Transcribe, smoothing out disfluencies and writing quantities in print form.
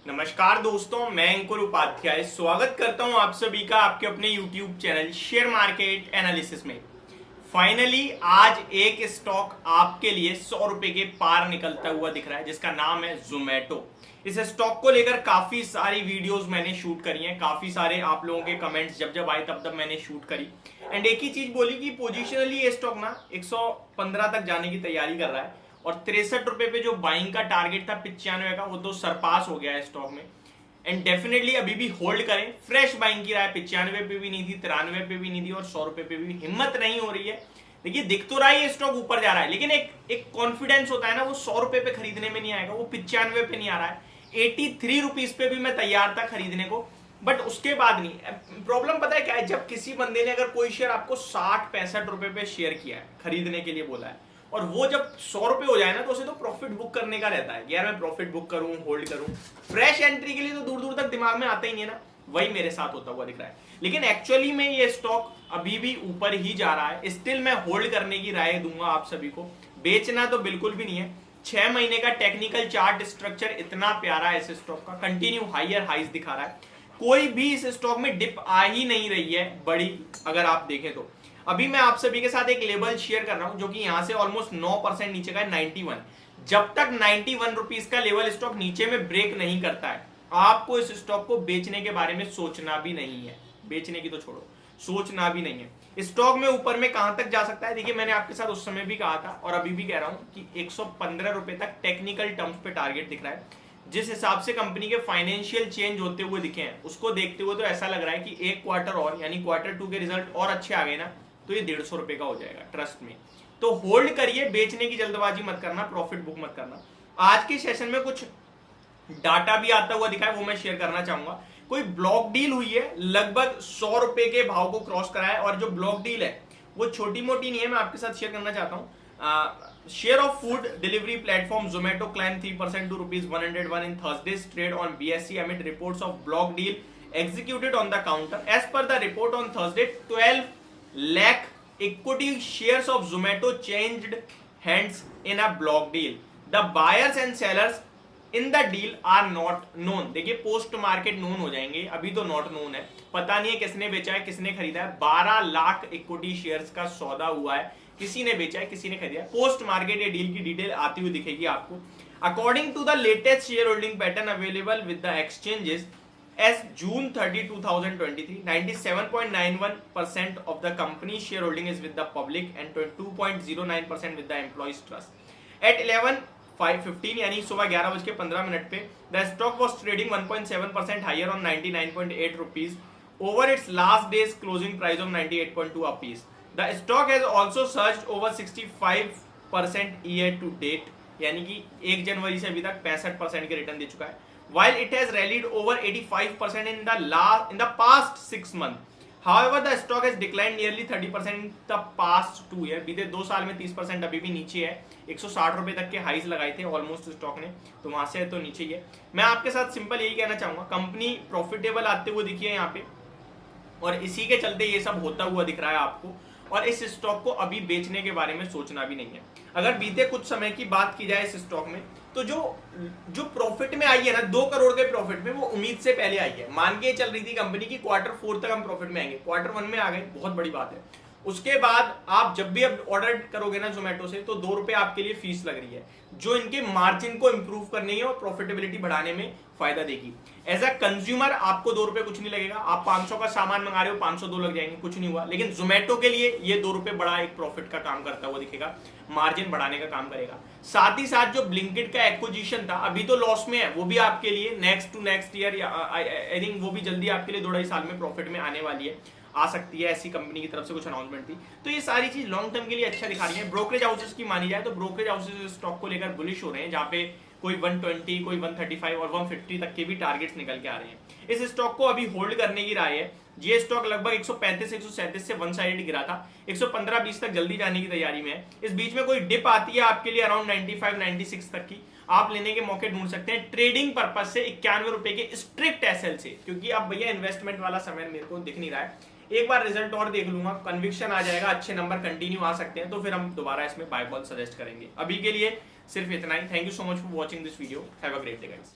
नमस्कार दोस्तों, मैं अंकुर उपाध्याय स्वागत करता हूं आप सभी का आपके अपने YouTube channel share market analysis में। फाइनली आज एक स्टॉक आपके लिए 100 रुपए के पार निकलता हुआ दिख रहा है, जिसका नाम है जोमेटो। इस स्टॉक को लेकर काफी सारी वीडियोस मैंने शूट करी हैं, काफी सारे आप लोगों के कमेंट्स जब जब आए तब मैंने शूट करी एंड एक ही चीज बोली कि पोजिशनली ये स्टॉक ना 115 तक जाने की तैयारी कर रहा है और 63 रुपए पे जो बाइंग का टारगेट था 95 का, वो तो सरपास हो गया है स्टॉक में एंड डेफिनेटली अभी भी होल्ड करें। फ्रेश बाइंग की राय 95 पे भी नहीं थी, 93 पे भी नहीं थी और 100 रुपए पे भी हिम्मत नहीं हो रही है। देखिए, दिख तो रहा है ये स्टॉक ऊपर जा रहा है, लेकिन एक कॉन्फिडेंस होता है ना, वो 100 रुपए पे खरीदने में नहीं आएगा, वो 95 पे नहीं आ रहा है। 83 रुपीज पे भी मैं तैयार था खरीदने को, बट उसके बाद नहीं। प्रॉब्लम पता है क्या है, जब किसी बंदे ने अगर कोई शेयर आपको 60-65 रुपए पे शेयर किया है, खरीदने के लिए बोला है, और वो जब 100 रुपए हो जाए ना, तो उसे तो प्रॉफिट बुक करने का रहता है, यार मैं प्रॉफिट बुक करूं, होल्ड करूं। फ्रेश एंट्री के लिए तो दूर दूर तक दिमाग में आता ही नहीं है ना। वही मेरे साथ होता हुआ दिख रहा है, लेकिन एक्चुअली में ये स्टॉक अभी भी ऊपर ही जा रहा है। स्टिल मैं होल्ड करने की राय दूंगा आप सभी को, बेचना तो बिल्कुल भी नहीं है। 6 महीने का टेक्निकल चार्ट स्ट्रक्चर इतना प्यारा है इस स्टॉक का, कंटिन्यू हायर हाइज दिखा रहा है। कोई भी इस स्टॉक में डिप आ ही नहीं रही है बड़ी, अगर आप देखें तो। अभी मैं आप सभी के साथ एक लेवल शेयर कर रहा हूं जो कि यहां से ऑलमोस्ट 9% नीचे का है, 91। जब तक 91 रुपीज का लेवल स्टॉक नीचे में ब्रेक नहीं करता है, आपको इस स्टॉक को बेचने के बारे में सोचना भी नहीं है। बेचने की तो छोड़ो, सोचना भी नहीं है। स्टॉक में ऊपर में कहां तक जा सकता है, देखिए मैंने आपके साथ उस समय भी कहा था और अभी भी कह रहा हूं कि 115 रुपए तक टेक्निकल टर्म्स पे टारगेट दिख रहा है। जिस हिसाब से कंपनी के फाइनेंशियल चेंज होते हुए दिखे हैं, उसको देखते हुए तो ऐसा लग रहा है कि एक क्वार्टर और, यानी Q2 के रिजल्ट और अच्छे आ गए ना, तो ये 150 रुपए का हो जाएगा, ट्रस्ट में। तो होल्ड करिए, बेचने की जल्दबाजी मत करना, प्रॉफिट बुक मत करना। आज के सेशन में कुछ डाटा भी आता हुआ दिखा है, वो मैं शेयर करना चाहूंगा। कोई ब्लॉक डील हुई है, लगभग 100 रुपए के भाव को क्रॉस करा है, और जो ब्लॉक डील है वो छोटी मोटी नहीं है, मैं आपके साथ शेयर करना चाहता हूं। Share of food delivery platform Zomato climb 3% to ₹101 in Thursday's trade on BSE amid reports of block deal executed on the counter. As per the report on Thursday, 12 lakh equity shares of Zomato changed hands in a block deal. The buyers and sellers in the deal are not known. देखिए, post market known हो जाएंगे, अभी तो not known है, पता नहीं है किसने बेचा है किसने खरीदा है। 12 लाख इक्विटी शेयर्स का सौदा हुआ है, किसी ने बेचा है किसी ने खरीदा है। पोस्ट मार्केट ये डील की डिटेल आती हुई दिखेगी आपको। According to the latest shareholding pattern available with the exchanges as June 30, 2023, 97.91% of the company's shareholding is with the public and 2.09% with the employees trust. At 11:15 यानी सुबह 11:15 पे the stock was trading 1.7% higher on 99.8 rupees over its last day's closing price of 98.2 rupees. The stock has also surged over 65% year to date, यानी कि 1 जनवरी से अभी तक 65% के return दे चुका है, while it has rallied over 85% in the past 6 months. However, the stock has declined nearly 30% in the past 2 years. बीते 2 साल में 30% अभी भी नीचे है। 160 रुपए तक के हाइज लगाए थे ऑलमोस्ट स्टॉक ने, तो वहां से तो नीचे ही है। मैं आपके साथ सिंपल यही कहना चाहूंगा, कंपनी प्रॉफिटेबल आते हुए दिखी है यहाँ पे, और इसी के चलते ये सब होता हुआ दिख रहा है आपको, और इस स्टॉक को अभी बेचने के बारे में सोचना भी नहीं है। अगर बीते कुछ समय की बात की जाए इस स्टॉक में, तो जो प्रॉफिट में आई है ना, 2 करोड़ के प्रॉफिट में, वो उम्मीद से पहले आई है। मान के चल रही थी कंपनी की Q4 तक हम प्रॉफिट में आएंगे, Q1 में आ गए, बहुत बड़ी बात है। उसके बाद आप जब भी अब ऑर्डर करोगे ना जोमेटो से, तो 2 रुपए आपके लिए फीस लग रही है, जो इनके मार्जिन को इंप्रूव करने और प्रॉफिटेबिलिटी बढ़ाने में फायदा देगी। एज अ कंज्यूमर आपको 2 रुपए कुछ नहीं लगेगा, आप 500 का सामान मंगा रहे हो, 502 लग जाएंगे, कुछ नहीं हुआ। लेकिन जोमेटो के लिए ये 2 रुपए बड़ा एक प्रॉफिट का काम करता हुआ दिखेगा, मार्जिन बढ़ाने का काम करेगा। साथ ही साथ जो ब्लिंकिट का एक्विजिशन था, अभी तो लॉस में है, वो भी आपके लिए next to next year, I think वो भी जल्दी आपके लिए 2-2.5 साल में प्रॉफिट में आने वाली है, आ सकती है। ऐसी कंपनी की तरफ से कुछ अनाउंसमेंट थी, तो ये सारी चीज लॉन्ग टर्म के लिए अच्छा दिखा रही है। ब्रोकरेज हाउसेस की मानी जाए तो ब्रोकरेज हाउसेस स्टॉक को लेकर बुलिश हो रहे हैं, जहां पे कोई 120, कोई 135 और 150 तक के भी टारगेट्स निकल के आ रहे हैं। इस स्टॉक को अभी होल्ड करने की राय है। ये स्टॉक लगभग 135-137 से 1 साइड गिरा था, 115-20 तक जल्दी जाने की तैयारी में है। इस बीच में कोई डिप आती है आपके लिए अराउंड 95-96 तक की, आप लेने के मौके ढूंढ सकते हैं ट्रेडिंग पर्पज से 91 रुपए के स्ट्रिक्ट एसएल से, क्योंकि अब भैया इन्वेस्टमेंट वाला समय मेरे को दिख नहीं रहा है। एक बार रिजल्ट और देख लूंगा, कन्विक्शन आ जाएगा, अच्छे नंबर कंटिन्यू आ सकते हैं, तो फिर हम दोबारा इसमें बाय कॉल सजेस्ट करेंगे। अभी के लिए सिर्फ इतना ही। Thank you so much for watching this video. Have a great day guys.